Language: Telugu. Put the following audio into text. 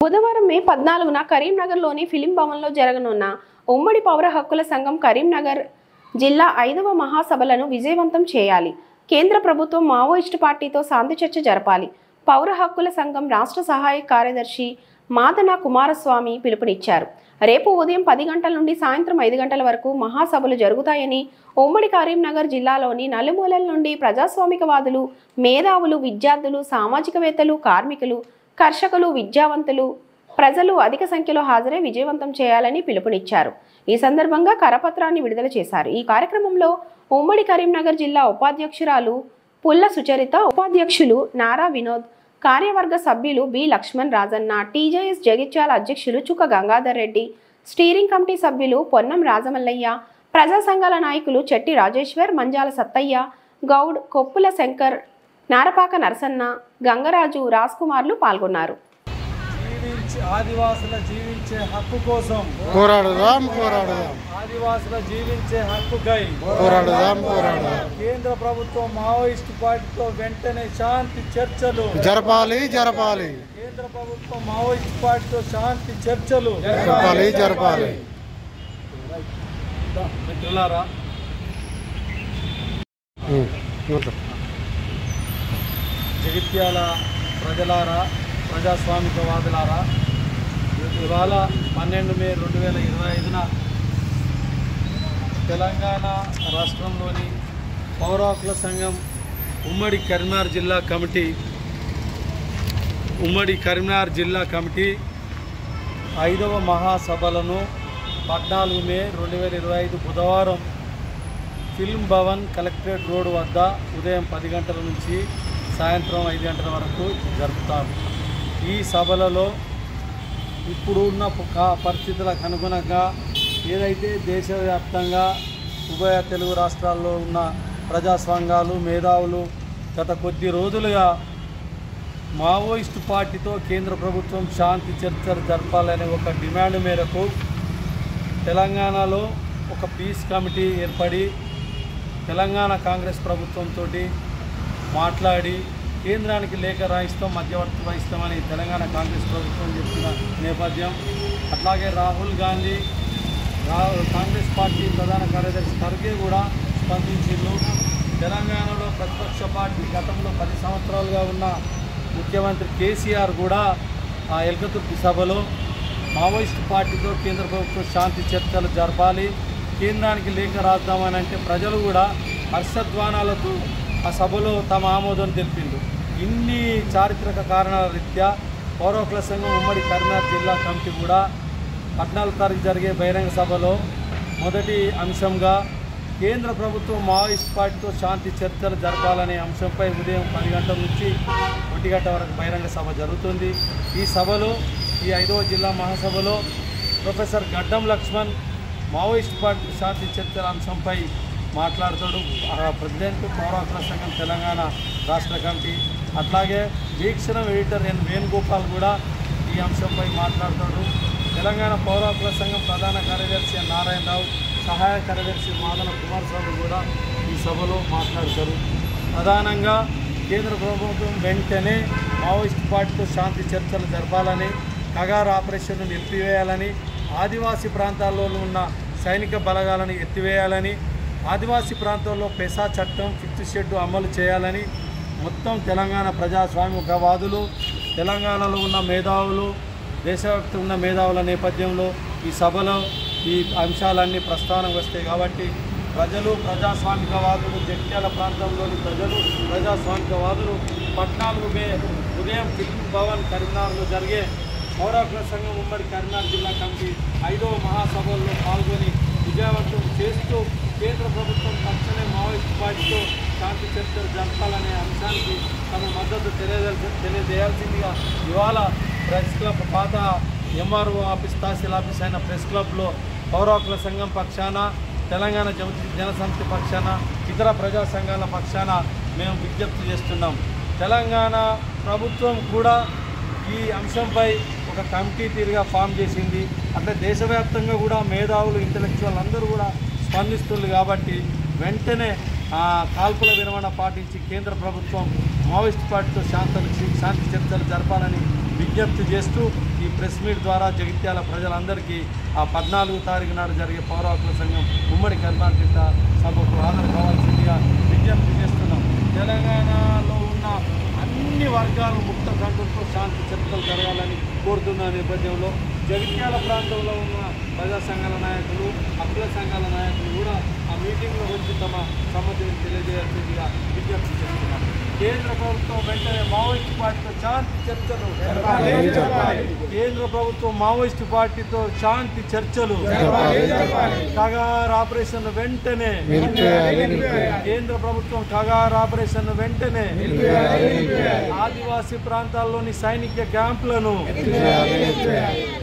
బుధవారం మే 14న కరీంనగర్లోని ఫిలిం భవన్లో జరగనున్న ఉమ్మడి పౌర హక్కుల సంఘం కరీంనగర్ జిల్లా 5వ మహాసభలను విజయవంతం చేయాలి. కేంద్ర ప్రభుత్వం మావోయిస్టు పార్టీతో శాంతి చర్చ జరపాలి. పౌర హక్కుల సంఘం రాష్ట్ర సహాయ కార్యదర్శి మాదన కుమారస్వామి పిలుపునిచ్చారు. రేపు ఉదయం 10 గంటల నుండి సాయంత్రం 5 గంటల వరకు మహాసభలు జరుగుతాయని, ఉమ్మడి కరీంనగర్ జిల్లాలోని నలుమూలల నుండి ప్రజాస్వామికవాదులు, మేధావులు, విద్యార్థులు, సామాజికవేత్తలు, కార్మికులు, కర్షకులు, విద్యావంతులు, ప్రజలు అధిక సంఖ్యలో హాజరై విజయవంతం చేయాలని పిలుపునిచ్చారు. ఈ సందర్భంగా కరపత్రాన్ని విడుదల చేశారు. ఈ కార్యక్రమంలో ఉమ్మడి కరీంనగర్ జిల్లా ఉపాధ్యక్షురాలు పుల్ల సుచరిత, ఉపాధ్యక్షులు నారా వినోద్, కార్యవర్గ సభ్యులు బి లక్ష్మణ్ రాజన్న, టీజేఎస్ జగిత్యాల అధ్యక్షులు చుక్క గంగాధర్ రెడ్డి, స్టీరింగ్ కమిటీ సభ్యులు పొన్నం రాజమల్లయ్య, ప్రజా సంఘాల నాయకులు చెట్టి రాజేశ్వర్, మంజాల సత్తయ్య గౌడ్, కొప్పుల శంకర్, నారపాక నరసన్న, గంగరాజు, రాజ్ కుమార్లు పాల్గొన్నారు. ఆదివాసుల జీవించే హక్కు కోసం పోరాడుదాం. ఆదివాసుల జీవించే హక్కుకై పోరాడుదాం. కేంద్ర ప్రభుత్వం మావోయిస్టు పార్టీతో వెంటనే శాంతి చర్చలు జరపాలి. కేంద్ర ప్రభుత్వం మావోయిస్టు పార్టీతో శాంతి చర్చలు జరపాలి. మిత్రులారా, జగిత్యాల ప్రజలారా, ప్రజాస్వామికవాదులారా, ఇవాళ 12 మే 2025న తెలంగాణ రాష్ట్రంలోని పౌర హక్కుల సంఘం ఉమ్మడి కరీంనగర్ జిల్లా కమిటీ 5వ మహాసభలను 14 మే 2025 బుధవారం ఫిల్మ్ భవన్ కలెక్టరేట్ రోడ్ వద్ద ఉదయం 10 గంటల నుంచి సాయంత్రం 5 గంటల వరకు జరుపుతారు. ఈ సభలలో ఇప్పుడు ఉన్న పరిస్థితులకు అనుగుణంగా ఏదైతే దేశవ్యాప్తంగా ఉభయ తెలుగు రాష్ట్రాల్లో ఉన్న ప్రజా సంఘాలు, మేధావులు గత కొద్ది రోజులుగా మావోయిస్టు పార్టీతో కేంద్ర ప్రభుత్వం శాంతి చర్చలు జరపాలనే ఒక డిమాండ్ మేరకు తెలంగాణలో ఒక పీస్ కమిటీ ఏర్పడి తెలంగాణ కాంగ్రెస్ ప్రభుత్వంతో మాట్లాడి కేంద్రానికి లేఖ రాయిస్తాం, మధ్యవర్తి వహిస్తామని తెలంగాణ కాంగ్రెస్ ప్రభుత్వం చెప్పిన నేపథ్యం. అట్లాగే రాహుల్ గాంధీ, కాంగ్రెస్ పార్టీ ప్రధాన కార్యదర్శి ఖర్గే కూడా స్పందించిండు. తెలంగాణలో ప్రతిపక్ష పార్టీ గతంలో 10 సంవత్సరాలుగా ఉన్న ముఖ్యమంత్రి కేసీఆర్ కూడా ఆ ఎల్కతుర్తి సభలో మావోయిస్టు పార్టీతో కేంద్ర ప్రభుత్వం శాంతి చర్చలు జరపాలి, కేంద్రానికి లేఖ రాద్దామని అంటే ప్రజలు కూడా హర్షధ్వానాలతో ఆ సభలో తమ ఆమోదం తెలిపిండు. ఇన్ని చారిత్రక కారణాల రీత్యా పౌర హక్కుల సంఘం ఉమ్మడి కరీంనగర్ జిల్లా కమిటీ కూడా 14 తారీఖు జరిగే బహిరంగ సభలో మొదటి అంశంగా కేంద్ర ప్రభుత్వం మావోయిస్ట్ పార్టీతో శాంతి చర్చలు జరపాలనే అంశంపై ఉదయం 10 గంటల నుంచి 1 గంట వరకు బహిరంగ సభ జరుగుతుంది. ఈ సభలో, ఈ 5వ జిల్లా మహాసభలో ప్రొఫెసర్ గడ్డం లక్ష్మణ్ మావోయిస్ట్ పార్టీ శాంతి చర్చల అంశంపై మాట్లాడతాడు. ప్రెసిడెంట్ పౌర హక్కుల సంఘం తెలంగాణ రాష్ట్ర కమిటీ, అట్లాగే వీక్షణం ఎడిటర్ ఎన్ వేణుగోపాల్ కూడా ఈ అంశంపై మాట్లాడతాడు. తెలంగాణ పౌర హక్కుల సంఘం ప్రధాన కార్యదర్శి నారాయణరావు, సహాయ కార్యదర్శి మాదన కుమారస్వామి కూడా ఈ సభలో మాట్లాడతారు. ప్రధానంగా కేంద్ర ప్రభుత్వం వెంటనే మావోయిస్ట్ పార్టీతో శాంతి చర్చలు జరపాలని, కగార్ ఆపరేషన్ను నిలిపివేయాలని, ఆదివాసీ ప్రాంతాల్లో ఉన్న సైనిక బలగాలను ఎత్తివేయాలని, ఆదివాసీ ప్రాంతాల్లో పెసా చట్టం 5th షెడ్యూల్ అమలు చేయాలని మొత్తం తెలంగాణ ప్రజాస్వామికవాదులు, తెలంగాణలో ఉన్న మేధావులు, దేశవ్యాప్తంగా ఉన్న మేధావుల నేపథ్యంలో ఈ సభలో ఈ అంశాలన్నీ ప్రస్తావన వస్తాయి. కాబట్టి ప్రజలు, ప్రజాస్వామికవాదులు, జగిత్యాల ప్రాంతంలోని ప్రజలు, ప్రజాస్వామికవాదులు 14 మే ఉదయం ఫిల్మ్ భవన్ కరీంనగర్లో జరిగే పౌర హక్కుల సంఘం ఉమ్మడి కరీంనగర్ జిల్లా కమిటీ 5వ మహాసభల్లో పాల్గొని విజయవంతం చేస్తూ కేంద్ర ప్రభుత్వం తక్షణమే మావోయిస్టు పార్టీతో శాంతి చర్చలు జరపాలనే అంశానికి తమ మద్దతు తెలియజేయాల్సిందిగా ఇవాళ ప్రెస్ క్లబ్, పాత ఎంఆర్ఓ ఆఫీస్, తహసీల్ ఆఫీస్ అయిన ప్రెస్ క్లబ్లో పౌర హక్కుల సంఘం పక్షాన, తెలంగాణ జనసమితి పక్షాన, ఇతర ప్రజా సంఘాల పక్షాన మేము విజ్ఞప్తి చేస్తున్నాం. తెలంగాణ ప్రభుత్వం కూడా ఈ అంశంపై ఒక కమిటీ తీరుగా ఫామ్ చేసింది. అంటే దేశవ్యాప్తంగా కూడా మేధావులు, ఇంటలెక్చువల్ అందరూ కూడా స్పందిస్తుంది. కాబట్టి వెంటనే కాల్పుల విరమణ పాటించి కేంద్ర ప్రభుత్వం మావోయిస్ట్ పార్టీతో శాంతి చర్చలు జరపాలని విజ్ఞప్తి చేస్తూ ఈ ప్రెస్ మీట్ ద్వారా జగిత్యాల ప్రజలందరికీ ఆ 14వ తారీఖు నాడు జరిగే పౌర హక్కుల సంఘం ఉమ్మడి కర్ణాటక జిల్లా సభకు హాజరు కావాల్సిందిగా విజ్ఞప్తి చేస్తున్నాం. తెలంగాణలో ఉన్న అన్ని వర్గాలు ముక్త కంఠంతో శాంతి చర్చలు జరగాలని కోరుతున్న నేపథ్యంలో జగిత్యాల ప్రాంతంలో ఉన్న ప్రజా సంఘాల నాయకులు, హక్కుల సంఘాల నాయకులు కూడా ఆ మీటింగ్లో వచ్చి తమ సమ్మతిని తెలియజేయాల్సిందిగా విజ్ఞప్తి చేస్తున్నాం. కేంద్ర ప్రభుత్వం వెంటనే మావోయిస్టు పార్టీతో శాంతి చర్చలు కేంద్ర ప్రభుత్వం మావోయిస్టు పార్టీతో శాంతి చర్చలు కగార్ ఆపరేషన్ వెంటనే కేంద్ర ప్రభుత్వం కగార్ ఆపరేషన్ వెంటనే ఆదివాసీ ప్రాంతాల్లోని సైనిక క్యాంపులను